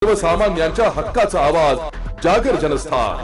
सर्वसामान्यांच्या हक्काचा आवाज जागर जनस्थान।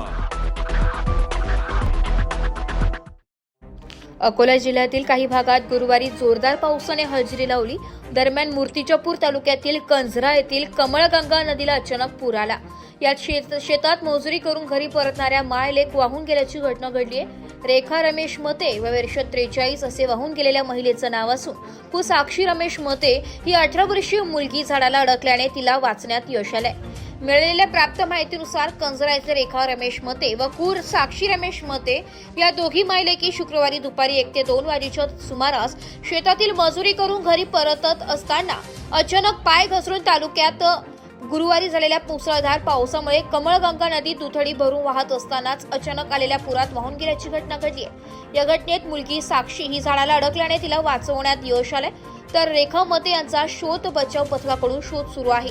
अकोला जिल्ह्यातील काही भागात गुरुवारी जोरदार पावसाने हजेरी लावली। दरम्यान मूर्तिजापूर तालुक्यातील कंझरा येथील कमळगंगा नदीला अचानक पूर आला। यात शेतात मजुरी करून घरी परतणाऱ्या मायलेक वाहून गेल्याची घटना घडली आहे। रेखा रमेश मते व वर्ष 43 असे वाहून गेलेल्या महिलेचं नाव असून कु साक्षी रमेश मते ही 18 वर्षीय मुलगी झाडाला अडकल्याने तिला वाचण्यात यश आलंय। मिळालेल्या प्राप्त माहितीनुसार कंझरा येथे रेखा रमेश मते व कूर साक्षी रमेश मते या दोघी महिलेकी शुक्रवारी दुपारी 1 ते 2 वाजेच्या सुमारास शेतातील मजुरी करून घरी परतत असताना अचानक पाय घसरून तालुक्यात गुरुवारी झालेल्या मुसळधार पावसामुळे कमळगंगा नदी दुथडी भरून वाहत असतानाच अचानक आलेल्या पुरात वाहून गेल्याची घटना घडली आहे। या घटनेत मुलगी साक्षी ही झाडाला अडकल्याने तिला वाचवण्यात यश आले, तर रेखा मते यांचा शोध बचाव पथकाकडून शोध सुरू आहे।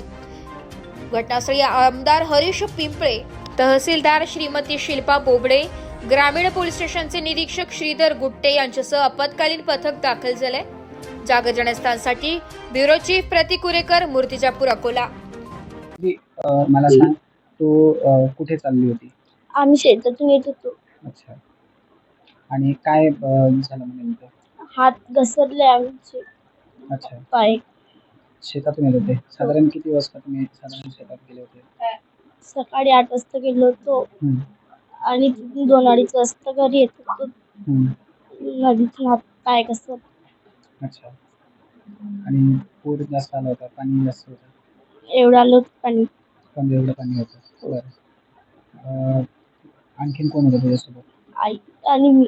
घटनास्थळी आमदार हरीश पिंपळे, तहसीलदार श्रीमती शिल्पा बोबडे, ग्रामीण पोलीस स्टेशनचे निरीक्षक श्रीधर गुट्टे यांच्यासह आपत्कालीन पथक दाखल झाले। जागर जनस्थानसाठी ब्युरो चीफ प्रतीक कुरेकर, मूर्तिजापूर, अकोला। मला सांग, तू कुठे चालली होती? आम्ही शेतातून येत होतो। अच्छा, आणि काय झालं नेमकं? हात घसरले आमचे। अच्छा, पाय। शेतातून येत होते। साधारण किती वाजता तुम्ही साधारण शेतात गेले होते? सकाळी 8 वाजता गेलो होतो आणि 2-2:30 वाजता घरी येत होतो। नदीतून हात पाय घसरले। अच्छा, आणि पूर जास्त आला होता? पाणी जास्त होतं? एवढं आलं होतं पाणी। पण एवढं पाणी होतं? बरं, आणखीन कोण होतं तुझ्यासोबत? आई आणि मी।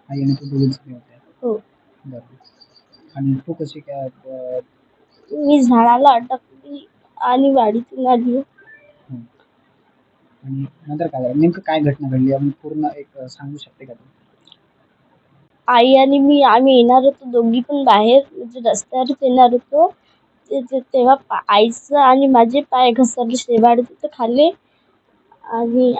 आई आणि तू दोघीच जणी होत्या? हो। बरं, आणि तू कशी काय? मी झाडाला अटकली आणि वाडीतून आली। आणि नंतर काय झालं? नेमकं काय घटना घडली? आपण पूर्ण एक सांगू शकते का तू? आई आणि मी आम्ही येणार होतो, दोघी पण बाहेर म्हणजे रस्त्यावरच येणार होतो। तेव्हा आईचं आणि माझे पाय घसरले शेवाळ तिथं खाली, आणि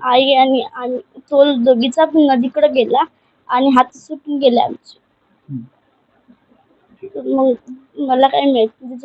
आई आणि तो दोघीचा पण नदीकडे गेला आणि हात सुटून गेले आमचे। मग मला काय माहिती